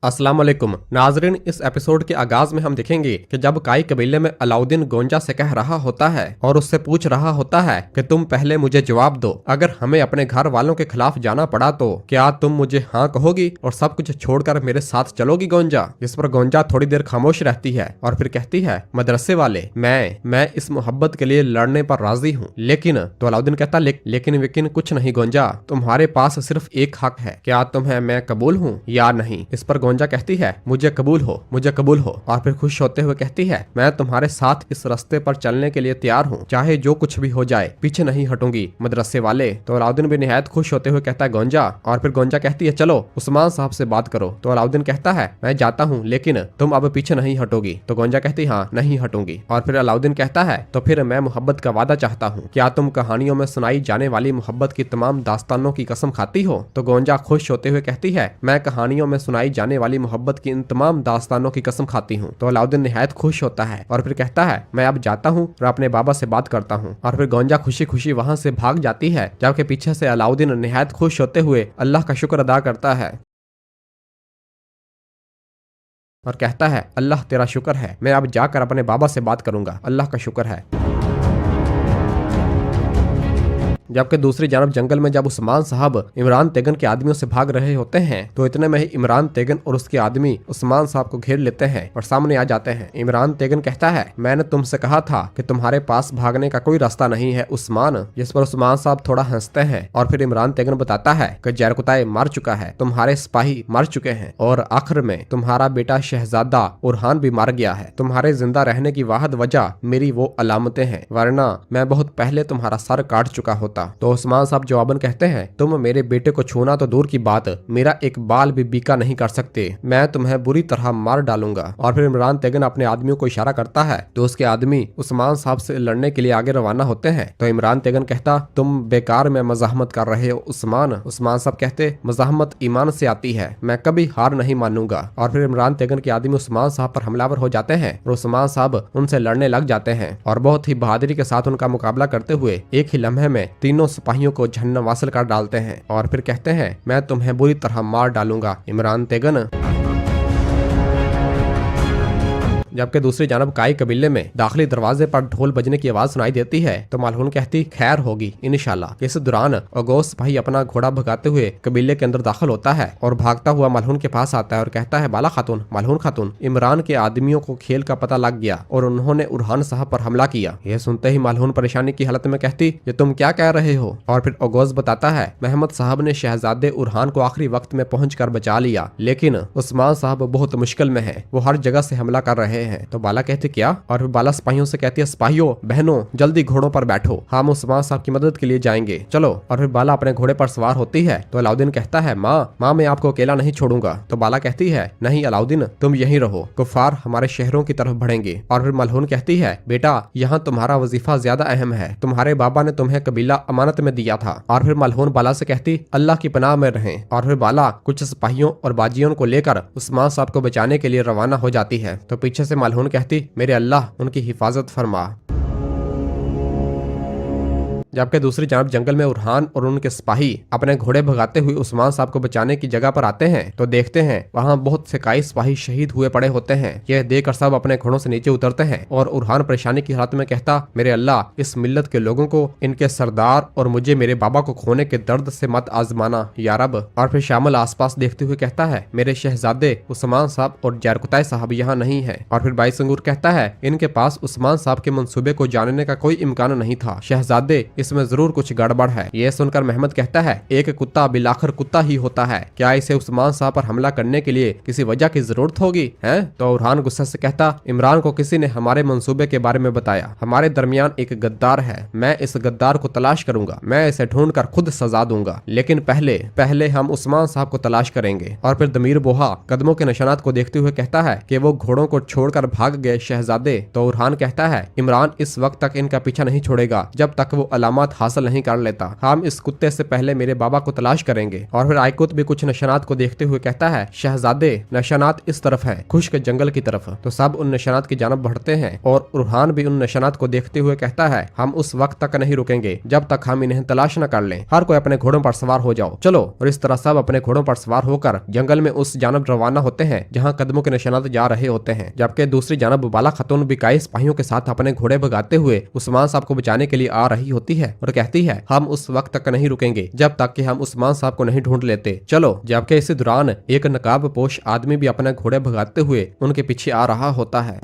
अस्सलाम वालेकुम नाजरीन, इस एपिसोड के आगाज में हम देखेंगे कि जब काई कबीले में अलाउद्दीन गोंजा से कह रहा होता है और उससे पूछ रहा होता है कि तुम पहले मुझे जवाब दो, अगर हमें अपने घर वालों के खिलाफ जाना पड़ा तो क्या तुम मुझे हाँ कहोगी और सब कुछ छोड़कर मेरे साथ चलोगी गोंजा। इस पर गोंजा थोड़ी देर खामोश रहती है और फिर कहती है, मदरसे वाले, मैं इस मोहब्बत के लिए लड़ने पर राजी हूँ, लेकिन तो अलाउद्दीन कहता लेकिन कुछ नहीं गोंजा, तुम्हारे पास सिर्फ एक हक है, क्या तुम्हें मैं कबूल हूँ या नहीं। इस पर गोंजा कहती है, मुझे कबूल हो और फिर खुश होते हुए कहती है, मैं तुम्हारे साथ इस रास्ते पर चलने के लिए तैयार हूँ, चाहे जो कुछ भी हो जाए, पीछे नहीं हटूंगी मदरसे वाले। तो अलाउद्दीन भी निहायत खुश होते हुए कहता है गोंजा, और फिर गोंजा कहती है, चलो उस्मान साहब से बात करो। तो अलाउद्दीन कहता है, मैं जाता हूँ लेकिन तुम अब पीछे नहीं हटोगी। तो गोंजा कहती, हाँ नहीं हटूंगी। और फिर अलाउद्दीन कहता है, तो फिर मैं मोहब्बत का वादा चाहता हूँ, क्या तुम कहानियों में सुनाई जाने वाली मोहब्बत की तमाम दास्तानों की कसम खाती हो। तो गोंजा खुश होते हुए कहती है, मैं कहानियों में सुनाई जाने वाली मोहब्बत की इन तमाम दास्तानों की कसम खाती हूँ। तो अलाउद्दीन निहायत खुश होता है और फिर कहता है, मैं अब जाता हूँ और अपने बाबा से बात करता हूँ। और फिर गोंजा खुशी खुशी वहाँ से भाग जाती है, जबकि पीछे से अलाउद्दीन निहायत खुश होते हुए अल्लाह का शुक्र अदा करता है और कहता है, अल्लाह तेरा शुक्र है, मैं अब जाकर अपने बाबा से बात करूंगा, अल्लाह का शुक्र है। जबकि दूसरी जानब जंगल में जब उस्मान साहब इमरान तेगन के आदमियों से भाग रहे होते हैं तो इतने में ही इमरान तेगन और उसके आदमी उस्मान साहब को घेर लेते हैं और सामने आ जाते हैं। इमरान तेगन कहता है, मैंने तुमसे कहा था कि तुम्हारे पास भागने का कोई रास्ता नहीं है उस्मान। जिस पर उस्मान साहब थोड़ा हंसते हैं और फिर इमरान तेगन बताता है कि जरकुताए मर चुका है, तुम्हारे सिपाही मर चुके हैं और आखिर में तुम्हारा बेटा शहजादा उरहान भी मर गया है। तुम्हारे जिंदा रहने की वाहिद वजह मेरी वो अलामतें हैं, वरना मैं बहुत पहले तुम्हारा सर काट चुका होता। तो उस्मान साहब जवाबन कहते हैं, तुम मेरे बेटे को छूना तो दूर की बात, मेरा एक बाल भी बीका नहीं कर सकते, मैं तुम्हें बुरी तरह मार डालूंगा। और फिर इमरान तेगन अपने आदमियों को इशारा करता है तो उसके आदमी उस्मान साहब से लड़ने के लिए आगे रवाना होते हैं। तो इमरान तेगन कहता, तुम बेकार में मज़ाहमत कर रहे हो उस्मान। उस्मान साहब कहते, मज़ाहमत ईमान से आती है, मैं कभी हार नहीं मानूंगा। और फिर इमरान तेगन के आदमी उस्मान साहब पर हमलावर हो जाते हैं और उस्मान साहब उनसे लड़ने लग जाते हैं और बहुत ही बहादुरी के साथ उनका मुकाबला करते हुए एक ही लम्हे में तीनों सिपाहियों को जहन्नम वासिल कर डालते हैं और फिर कहते हैं, मैं तुम्हें बुरी तरह मार डालूंगा इमरान तेगन। जबकि दूसरी जानब काई कबीले में दाखिली दरवाजे पर ढोल बजने की आवाज सुनाई देती है तो मालून कहती, खैर होगी इंशाल्लाह। इस दौरान अगोस भाई अपना घोड़ा भगाते हुए कबीले के अंदर दाखिल होता है और भागता हुआ मालून के पास आता है और कहता है, बाला खातून, मालून खातून, इमरान के आदमियों को खेल का पता लग गया और उन्होंने उरहान साहब पर हमला किया। यह सुनते ही मालून परेशानी की हालत में कहती, ये तुम क्या कह रहे हो। और फिर अगोस बताता है, महमद साहब ने शहजादे उरहान को आखिरी वक्त में पहुँच कर बचा लिया, लेकिन उस्मान साहब बहुत मुश्किल में है, वो हर जगह से हमला कर रहे हैं। तो बाला कहते, क्या। और फिर बाला सिपाहियों से कहती है, सिपाहियों बहनों जल्दी घोड़ों पर बैठो, हम उस्मान साहब की मदद के लिए जाएंगे, चलो। और फिर बाला अपने घोड़े पर सवार होती है तो अलाउद्दीन कहता है, माँ मैं आपको अकेला नहीं छोड़ूंगा। तो बाला कहती है, नहीं अलाउद्दीन, तुम यहीं रहो, कुफार हमारे शहरों की तरफ बढ़ेंगे। और फिर मलहून कहती है, बेटा यहाँ तुम्हारा वजीफा ज्यादा अहम है, तुम्हारे बाबा ने तुम्हें कबीला अमानत में दिया था। और फिर मलहून बाला से कहती, अल्लाह की पनाह में रहें। और फिर बाला कुछ सिपाहियों और बाजियों को लेकर उस्मान साहब को बचाने के लिए रवाना हो जाती है। तो पीछे से मलहून कहती, मेरे अल्लाह उनकी हिफाजत फरमा। जबकि दूसरी जानब जंगल में उरहान और उनके सिपाही अपने घोड़े भगाते हुए उस्मान साहब को बचाने की जगह पर आते हैं तो देखते हैं वहां बहुत से काई सिपाही शहीद हुए पड़े होते हैं। यह देखकर सब अपने घोड़ों से नीचे उतरते हैं और उरहान परेशानी की हालत में कहता, मेरे अल्लाह इस मिल्लत के लोगों को, इनके सरदार और मुझे मेरे बाबा को खोने के दर्द से मत आजमाना या रब। और फिर शामिल आसपास देखते हुए कहता है, मेरे शहजादे उस्मान साहब और जरकुताए साहब यहाँ नहीं है। और फिर बाई संगूर कहता है, इनके पास उस्मान साहब के मंसूबे को जानने का कोई इम्कान नहीं था, शहजादे इसमें जरूर कुछ गड़बड़ है। यह सुनकर महमद कहता है, एक कुत्ता बिलाखिर कुत्ता ही होता है, क्या इसे उस्मान साहब पर हमला करने के लिए किसी वजह की जरूरत होगी है। तो उरहान गुस्से से कहता, इमरान को किसी ने हमारे मंसूबे के बारे में बताया, हमारे दरमियान एक गद्दार है, मैं इस गद्दार को तलाश करूंगा, मैं इसे ढूंढ कर खुद सजा दूंगा, लेकिन पहले हम उस्मान साहब को तलाश करेंगे। और फिर दमीर बोहा कदमों के निशानात को देखते हुए कहता है कि वो घोड़ों को छोड़कर भाग गए शहजादे। तो उरहान कहता है, इमरान इस वक्त तक इनका पीछा नहीं छोड़ेगा जब तक वो अलामत हासिल नहीं कर लेता। हम इस कुत्ते से पहले मेरे बाबा को तलाश करेंगे। और फिर आइकुत भी कुछ निशानात को देखते हुए कहता है, शहजादे निशानात इस तरफ है, खुश्क जंगल की तरफ। तो सब उन निशानात की जानब बढ़ते हैं और रुहान भी उन निशानात को देखते हुए कहता है, हम उस वक्त तक नहीं रुकेंगे जब तक हम इन्हें तलाश न कर लें। हर कोई अपने घोड़ों पर सवार हो जाओ, चलो। और इस तरह सब अपने घोड़ों पर सवार होकर जंगल में उस जानब रवाना होते हैं जहाँ कदमों के निशानात जा रहे होते हैं। जबकि दूसरी जानब बाला खातून भी कई सिपाहियों के साथ अपने घोड़े भगाते हुए उस्मान साहब को बचाने के लिए आ रही होती है और कहती है, हम उस वक्त तक नहीं रुकेंगे जब तक कि हम उस्मान साहब को नहीं ढूंढ लेते, चलो। जबकि इसी दौरान एक नकाब पोश आदमी भी अपने घोड़े भगाते हुए उनके पीछे आ रहा होता है।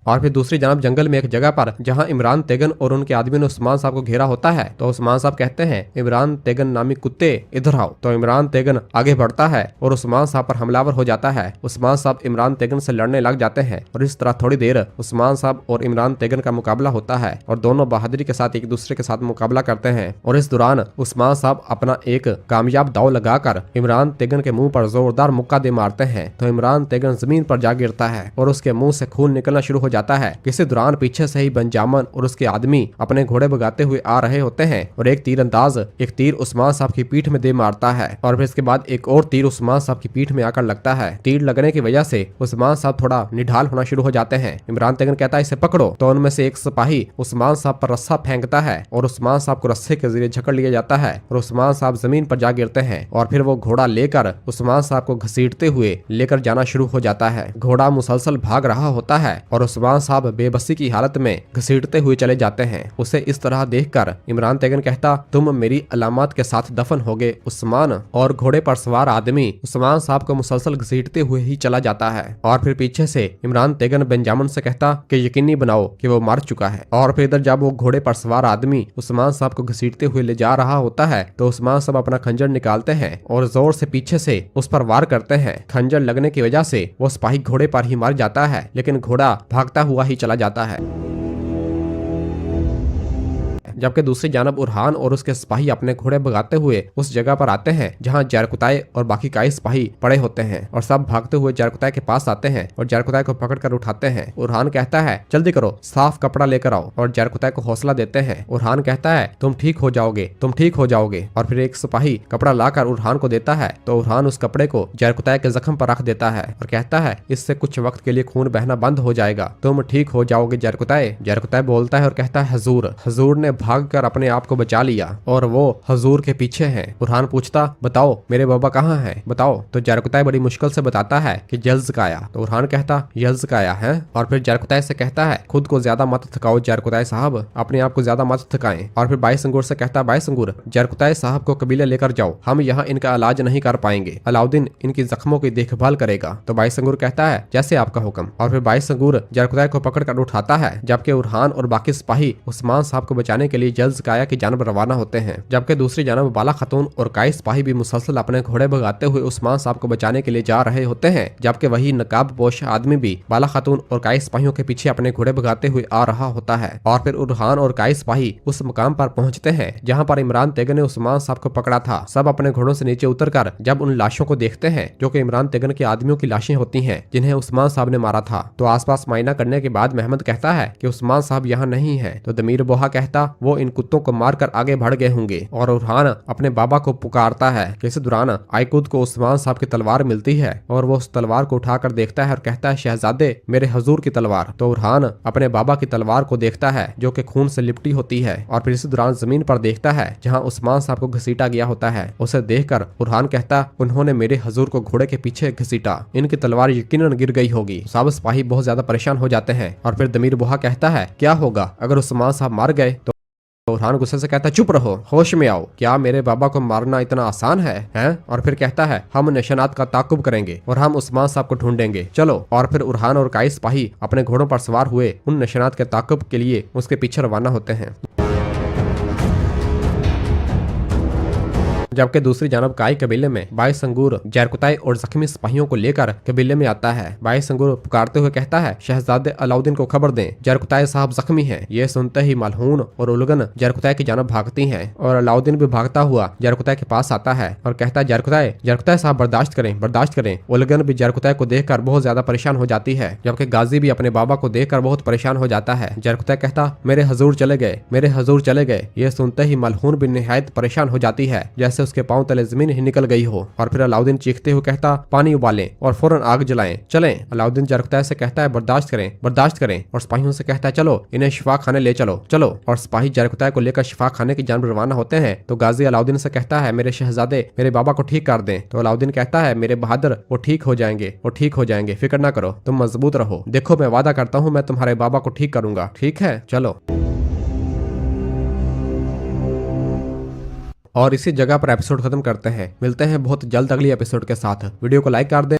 और फिर दूसरी जानब जंगल में एक जगह पर जहां इमरान तेगन और उनके आदमी ने उस्मान साहब को घेरा होता है, तो उस्मान साहब कहते हैं, इमरान तेगन नामी कुत्ते इधर आओ। तो इमरान तेगन आगे बढ़ता है और उस्मान साहब पर हमलावर हो जाता है। उस्मान साहब इमरान तेगन से लड़ने लग जाते हैं और इस तरह थोड़ी देर उस्मान साहब और इमरान तेगन का मुकाबला होता है और दोनों बहादुरी के साथ एक दूसरे के साथ मुकाबला करते हैं। और इस दौरान उस्मान साहब अपना एक कामयाब दाव लगाकर इमरान तेगन के मुंह पर जोरदार मुक्का दे मारते हैं। तो इमरान तेगन जमीन पर जा गिरता है और उसके मुंह से खून निकलना शुरू हो जाता है। इसी दौरान पीछे से ही बंजामन और उसके आदमी अपने घोड़े भगाते हुए आ रहे होते हैं और एक तीरंदाज एक तीर उस्मान साहब की पीठ में दे मारता है और फिर इसके बाद एक और तीर उस्मान साहब की पीठ में आकर लगता है। तीर लगने की वजह से उस्मान साहब थोड़ा निढाल होना शुरू हो जाते हैं। इमरान तेगन कहता है, इसे पकड़ो। तो उनमें से एक सिपाही उस्मान साहब पर रस्सा फेंकता है और उस्मान साहब को रस्से के जरिए झकड़ लिया जाता है और उस्मान साहब जमीन पर जा गिरते हैं और फिर वो घोड़ा लेकर उस्मान साहब को घसीटते हुए लेकर जाना शुरू हो जाता है। घोड़ा मुसलसल भाग रहा होता है और उस्मान साहब बेबसी की हालत में घसीटते हुए चले जाते हैं। उसे इस तरह देखकर इमरान तेगन कहता, तुम मेरी अलामत के साथ दफन होगे उस्मान। और घोड़े पर सवार आदमी उस्मान साहब को मुसलसल घसीटते हुए ही चला जाता है। और फिर पीछे से इमरान तेगन बेंजामिन से कहता कि यकीनी बनाओ कि वो मर चुका है। और फिर इधर जब वो घोड़े पर सवार आदमी उस्मान साहब को घसीटते हुए ले जा रहा होता है तो उस्मान साहब अपना खंजर निकालते हैं और जोर से पीछे से उस पर वार करते हैं। खंजर लगने की वजह से वो सिपाही घोड़े पर ही मर जाता है, लेकिन घोड़ा भागता हुआ ही चला जाता है। जबकि दूसरी जानब उरहान और उसके सिपाही अपने घोड़े भगाते हुए उस जगह पर आते हैं जहां जरकुताई और बाकी कई सिपाही पड़े होते हैं और सब भागते हुए जरकुताई के पास आते हैं और जरकुताई को पकड़कर उठाते हैं। उरहान कहता है, जल्दी करो, साफ कपड़ा लेकर आओ। और जरकुताई को हौसला देते हैं। उरहान कहता है, तुम ठीक हो जाओगे, तुम ठीक हो जाओगे। और फिर एक सिपाही कपड़ा लाकर उरहान को देता है तो उरहान उस कपड़े को जरकुताई के जख्म पर रख देता है और कहता है, इससे कुछ वक्त के लिए खून बहना बंद हो जाएगा, तुम ठीक हो जाओगे जरकुताई। जरकुताई बोलता है और कहता है, हजूर। हजूर ने भागकर अपने आप को बचा लिया और वो हजूर के पीछे हैं। उरहान पूछता, बताओ मेरे बाबा कहाँ हैं, बताओ। तो जरकुताई बड़ी मुश्किल से बताता है कि यल्ज़काया। तो उरहान कहता, यल्ज़काया है। और फिर जरकुताई से कहता है, खुद को ज्यादा मत थकाओ जरकुताई साहब, अपने आप को ज्यादा मत थकाएं। और फिर बाईसंगुर से कहता, बाईसंगुर, जरकुताई साहब को कबीले लेकर जाओ, हम यहाँ इनका इलाज नहीं कर पाएंगे, अलाउद्दीन इनकी जख्मों की देखभाल करेगा। तो बाईसंगुर कहता है, जैसे आपका हुक्म। और फिर बाईसंगुर जरकुताई को पकड़कर उठाता है, जबकि उरहान और बाकी सिपाही उस्मान साहब को बचाने के लिए यल्ज़काया की जानब रवाना होते हैं। जबकि दूसरी जानब बाला खातून और कई सिपाही भी मुसलसल अपने घोड़े भगाते हुए उस्मान साहब को बचाने के लिए जा रहे होते हैं। जबकि वही नकाब पोश आदमी भी बाला खातून और कई सिपाहियों के पीछे अपने घोड़े भगाते हुए आ रहा होता है। और फिर उरहान और कई सिपाही उस मुकाम पर पहुंचते हैं जहां पर इमरान तेगन ने उस्मान साहब को पकड़ा था। सब अपने घोड़ों से नीचे उतरकर जब उन लाशों को देखते हैं जो कि इमरान तेगन के आदमियों की लाशें होती हैं जिन्हें उस्मान साहब ने मारा था, तो आसपास मायना करने के बाद महमद कहता है कि उस्मान साहब यहाँ नहीं है। तो दमीर बोहा कहता, वो इन कुत्तों को मारकर आगे बढ़ गए होंगे। और उरहान अपने बाबा को पुकारता है कि इस दौरान आइकुद को उस्मान साहब की तलवार मिलती है और वो उस तलवार को उठाकर देखता है और कहता है, शहजादे मेरे हजूर की तलवार। तो उरहान अपने बाबा की तलवार को देखता है जो कि खून से लिपटी होती है और फिर इस दौरान जमीन पर देखता है जहां उस्मान साहब को घसीटा गया होता है। उसे देखकर उरहान कहता, उन्होंने मेरे हजूर को घोड़े के पीछे घसीटा, इनकी तलवार यकीनन गिर गई होगी। सब सिपाही बहुत ज्यादा परेशान हो जाते हैं। और फिर दमीर बोहा कहता है, क्या होगा अगर उस्मान साहब मार गए? तो उरहान गुस्से से कहता है, चुप रहो, होश में आओ, क्या मेरे बाबा को मारना इतना आसान है, हैं? और फिर कहता है, हम निशानात का ताकुब करेंगे और हम उस्मान साहब को ढूंढेंगे, चलो। और फिर उरहान और कई सिपाही अपने घोड़ों पर सवार हुए उन निशानात के ताकुब के लिए उसके पीछे रवाना होते हैं। जबकि दूसरी जानब काई कबीले में बाईस अंगूर जरकुताई और जख्मी सिपाहियों को लेकर कबीले में आता है। बाईस अंगूर पुकारते हुए कहता है, शहजादे अलाउद्दीन को खबर दें, जरकुताई साहब जख्मी हैं। ये सुनते ही मलहून और उलगन जरकुताई की जानब भागती हैं और अलाउद्दीन भी भागता हुआ जरकुताई के पास आता है और कहता है, जरकुताई जरकुताई साहब बर्दाश्त करें, बर्दाश्त करें। उलगन भी जरकुताई को देखकर बहुत ज्यादा परेशान हो जाती है, जबकि गाजी भी अपने बाबा को देखकर बहुत परेशान हो जाता है। जरकुताई कहता, मेरे हजूर चले गए, मेरे हजूर चले गए। ये सुनते ही मलहून भी निहायत परेशान हो जाती है, जैसे उसके पांव तले जमीन ही निकल गई हो। और फिर अलाउद्दीन चीखते हुए कहता, पानी उबालें और फौरन आग जलाएं, चलें। अलाउद्दीन जरकुताई से कहता है, बर्दाश्त करें, बर्दाश्त करें। और सिपाहियों से कहता है, चलो इन्हें शिफा खाने ले चलो, चलो। और सिपाही जरकुताई को लेकर शिफा खाने की जानब रवाना होते हैं तो गाजी अलाउद्दीन से कहता है, मेरे शहजादे मेरे बाबा को ठीक कर दें। तो अलाउद्दीन कहता है, मेरे बहादुर वो ठीक हो जाएंगे, वो ठीक हो जाएंगे, फिक्र ना करो, तुम मजबूत रहो। देखो मैं वादा करता हूँ मैं तुम्हारे बाबा को ठीक करूंगा, ठीक है, चलो। और इसी जगह पर एपिसोड खत्म करते हैं। मिलते हैं बहुत जल्द अगली एपिसोड के साथ। वीडियो को लाइक कर दें।